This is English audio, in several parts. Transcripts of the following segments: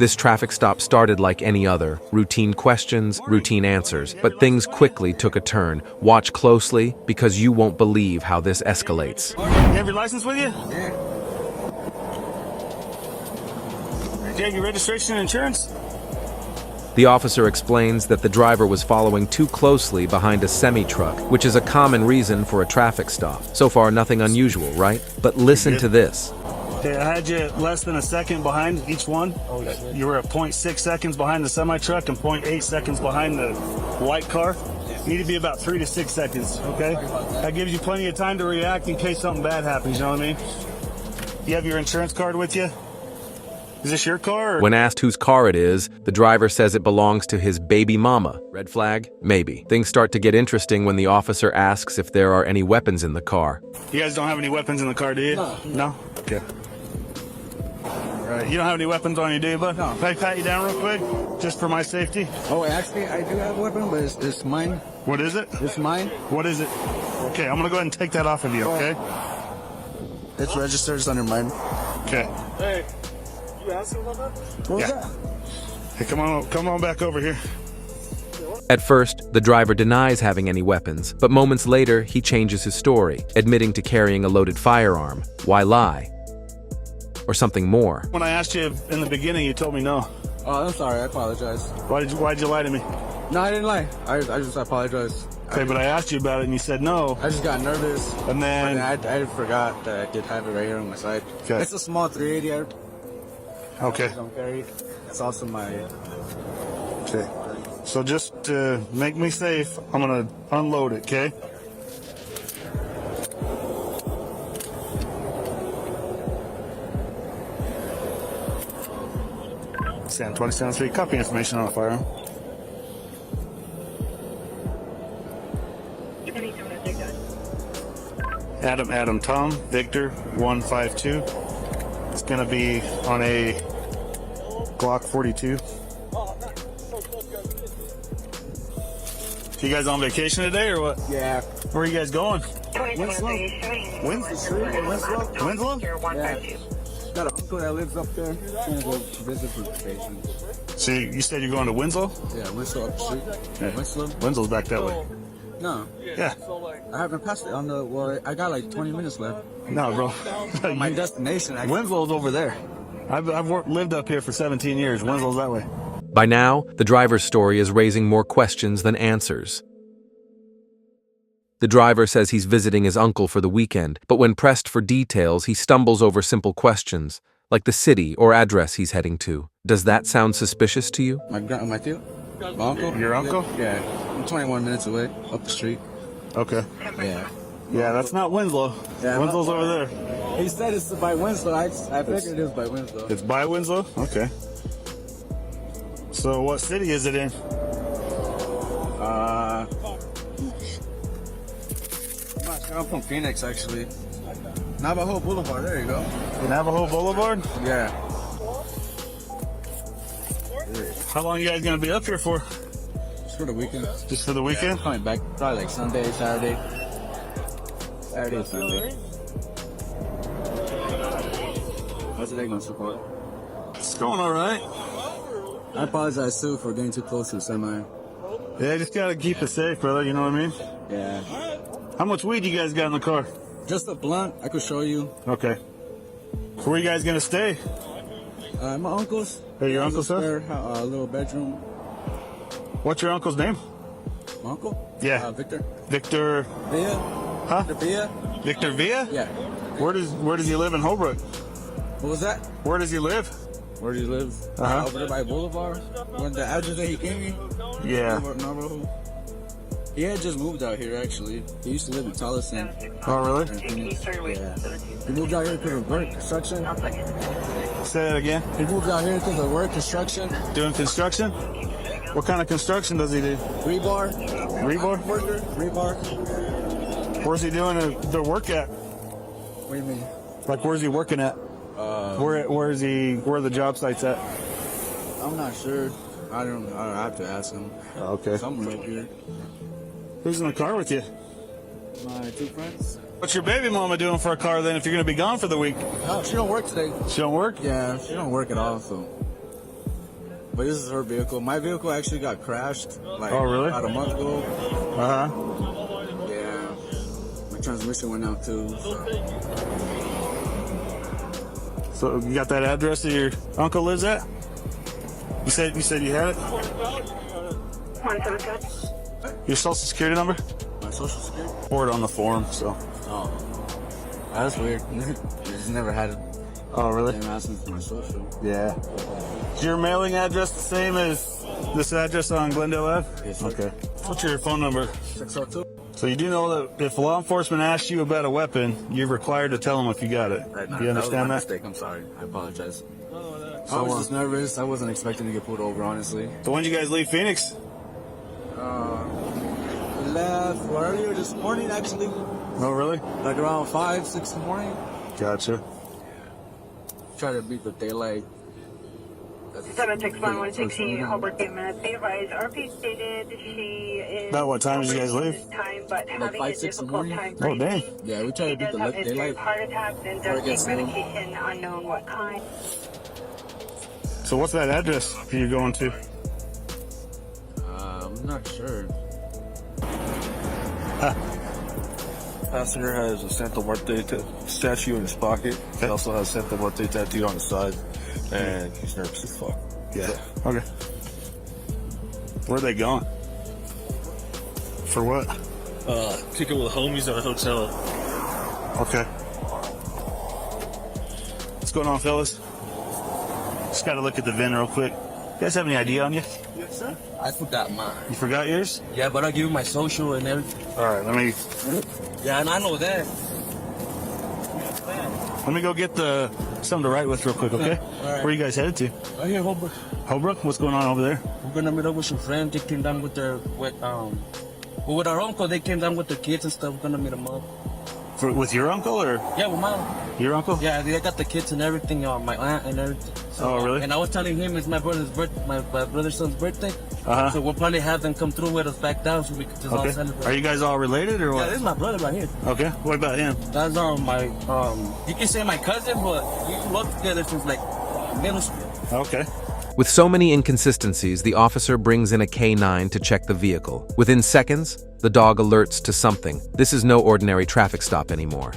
This traffic stop started like any other. Routine questions, routine answers. But things quickly took a turn. Watch closely, because you won't believe how this escalates. You have your license with you? Yeah. Do you have your registration and insurance? The officer explains that the driver was following too closely behind a semi-truck, which is a common reason for a traffic stop. So far, nothing unusual, right? But listen to this. Okay, I had you less than a second behind each one. You were at 0.6 seconds behind the semi-truck and 0.8 seconds behind the white car. You need to be about 3 to 6 seconds, okay? That gives you plenty of time to react in case something bad happens, you know what I mean? You have your insurance card with you? Is this your car? Or? When asked whose car it is, the driver says it belongs to his baby mama. Red flag? Maybe. Things start to get interesting when the officer asks if there are any weapons in the car. You guys don't have any weapons in the car, do you? No? Okay. Right. You don't have any weapons on you, do you, bud? No. Can I pat you down real quick, just for my safety? Oh, actually, I do have a weapon, but it's mine. What is it? It's mine. What is it? Okay, I'm gonna go ahead and take that off of you, okay? It's registered it's under mine. Okay. Hey, you asking about that? What was Yeah. that? Hey, come on back over here. At first, the driver denies having any weapons, but moments later, he changes his story, admitting to carrying a loaded firearm. Why lie? Or something more. When I asked you in the beginning, you told me no. Oh, I'm sorry. I apologize. Why'd you lie to me? No, I didn't lie. I just apologize. Okay, but I asked you about it and you said no. I just got nervous. And then... I forgot that I did have it right here on my side. Okay. It's a small 380. Okay. I don't carry. It's also my... Okay. So just to make me safe, I'm gonna unload it, okay? Sam 27th Street, copy information on the firearm. Adam, Tom, Victor, 152. It's gonna be on a Glock 42. You guys on vacation today or what? Yeah. Where are you guys going? Winslow? Winslow? Yeah. Got an uncle that lives up there. Gonna go visit for vacation. So you said you're going to Winslow? Yeah, Winslow up the street. Yeah. Winslow? Winslow's back that way. No. Yeah. I haven't passed it on the... Well, I got like 20 minutes left. No, bro. My destination, actually. Winslow's over there. I've lived up here for 17 years. Winslow's that way. By now, the driver's story is raising more questions than answers. The driver says he's visiting his uncle for the weekend, but when pressed for details, he stumbles over simple questions, like the city or address he's heading to. Does that sound suspicious to you? My uncle? My uncle? Your uncle? Yeah. I'm 21 minutes away, up the street. Okay. Yeah. Yeah, that's not Winslow. Yeah, Winslow's over there. He said it's by Winslow. I figured it was by Winslow. It's by Winslow? Okay. So what city is it in? I'm from Phoenix, actually. Navajo Boulevard, there you go. Navajo Boulevard? Yeah. How long you guys gonna be up here for? Just for the weekend. Just for the weekend? Coming back probably like Sunday, Saturday. Saturday, Sunday. How's the day going so far? It's going alright. I apologize too for getting too close to the semi. Yeah, just gotta keep it safe, brother, you know what I mean? Yeah. How much weed you guys got in the car? Just a blunt, I could show you. Okay. Where you guys gonna stay? My uncle's. Hey, your uncle's there? A little bedroom. What's your uncle's name? My uncle? Yeah. Victor. Victor. Villa? Huh? Victor Villa? Victor Villa? Yeah. Where does he live in Holbrook? What was that? Where does he live? Where do you live? Uh-huh. Over there by Boulevard. When the address that he gave me? Yeah. Navajo. He had just moved out here, actually. He used to live in Tolleson. Oh, really? Yeah. He moved out here because of work, construction. Say that again. He moved out here because of work, construction. Doing construction? What kind of construction does he do? Rebar. Rebar? Worker. Rebar. Where's he doing the work at? What do you mean? Like, where's he working at? Where are the job sites at? I'm not sure. I don't have to ask him. Okay. Somewhere up here. Who's in the car with you? My two friends. What's your baby mama doing for a car then if you're going to be gone for the week? No, she don't work today. She don't work? Yeah, she don't work at all, so. But this is her vehicle. My vehicle actually got crashed like Oh, really? about a month ago. Uh-huh. Yeah. My transmission went out too. So you got that address that your uncle lives at? You said you had it? Your social security number? My social security? Or it on the form, so. Oh. That's weird. Just never had it. Oh, really? Them asking for my social. Yeah. Is your mailing address the same as this address on Glendale Ave? Yes, sir. Okay. What's your phone number? 602. So you do know that if law enforcement asks you about a weapon, you're required to tell them if you got it. Do you understand that? Was that? my mistake. I'm sorry. I apologize. I was just nervous. I wasn't expecting to get pulled over, honestly. So when did you guys leave Phoenix? Left earlier this morning, actually. Oh, really? Like around 5, 6 in the morning. Gotcha. Try to beat the daylight. 761-160, Holbrook, 8 minutes. Be advised, RP stated she is... About what time did you guys leave? Time, but Like 5, 6 in the morning. Oh, dang. Yeah, we try to beat the daylight. Heart attacks and Before it does gets take low. medication, unknown what kind. So what's that address you're going to? I'm not sure. Passenger has a Santa Muerte statue in his pocket. He also has Santa Muerte tattooed on his side. And he's nervous as fuck. Yeah. Okay. Where are they going? For what? Kicking with homies at a hotel. Okay. What's going on, fellas? Just gotta look at the VIN real quick. You guys have any ID on you? Yes, sir. I forgot mine. You forgot yours? Yeah, but I'll give you my social and everything. Alright, Yeah, and I know that. let me go get something to write with real quick, okay? Alright. Where are you guys headed to? Right here, Holbrook. Holbrook? What's going on over there? We're gonna meet up with some friends. They came down with with our uncle. They came down with their kids and stuff. We're gonna meet them up. With your uncle or Yeah, with mine. your uncle? Yeah, they got the kids and everything. My aunt and everything. So, Oh, really? And I was telling him it's my brother's my brother's son's birthday. Uh-huh. So we'll probably have them come through with us back down so we can just all Okay. celebrate. Are you guys all related or Yeah, what? this is my brother right here. Okay. What about him? That's my you can say my cousin, but we worked together since like middle school. Okay. With so many inconsistencies, the officer brings in a K9 to check the vehicle. Within seconds, the dog alerts to something. This is no ordinary traffic stop anymore.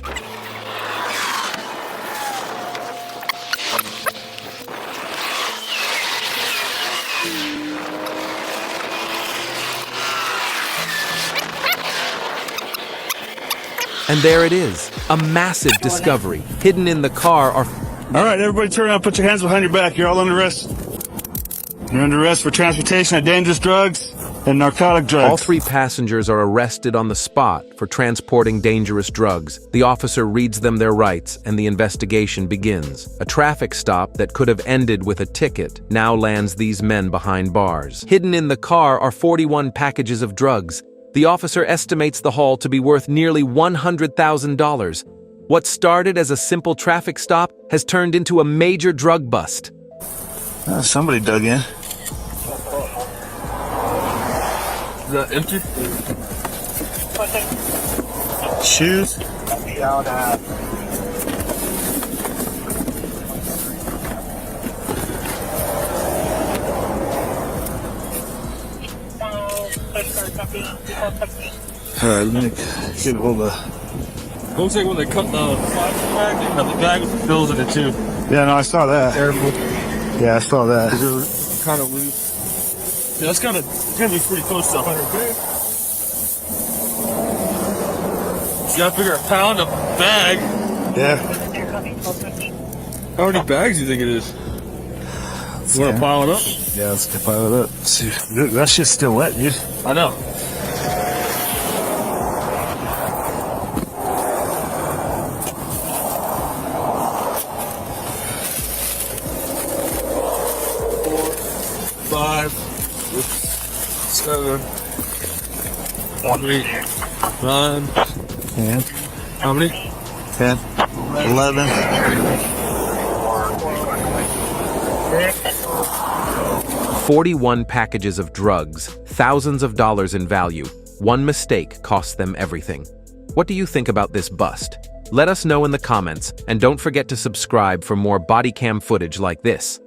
And there it is, a massive discovery. Hidden in the car are... Alright, everybody turn around, put your hands behind your back. You're all under arrest. You're under arrest for transportation of dangerous drugs and narcotic drugs. All 3 passengers are arrested on the spot for transporting dangerous drugs. The officer reads them their rights and the investigation begins. A traffic stop that could have ended with a ticket now lands these men behind bars. Hidden in the car are 41 packages of drugs. The officer estimates the haul to be worth nearly $100,000. What started as a simple traffic stop has turned into a major drug bust. Somebody dug in. Is that empty? Shoes? Alright, let me get a hold of... Looks like when they cut the plastic bag, they cut the bag with the pills in it too. Yeah, no, I saw that. Terrible. Yeah, I saw that. They're kind of loose. Yeah, that's gonna be pretty close to 100K. You gotta figure a pound a bag. Yeah. How many bags do you think it is? You wanna pile it up? Yeah, let's get pile it up. See, that shit's still wet, dude. I know. Five, 7, 8, 9. 10, How many? 10, 11. 41 packages of drugs, thousands of dollars in value. One mistake cost them everything. What do you think about this bust? Let us know in the comments, and don't forget to subscribe for more body cam footage like this.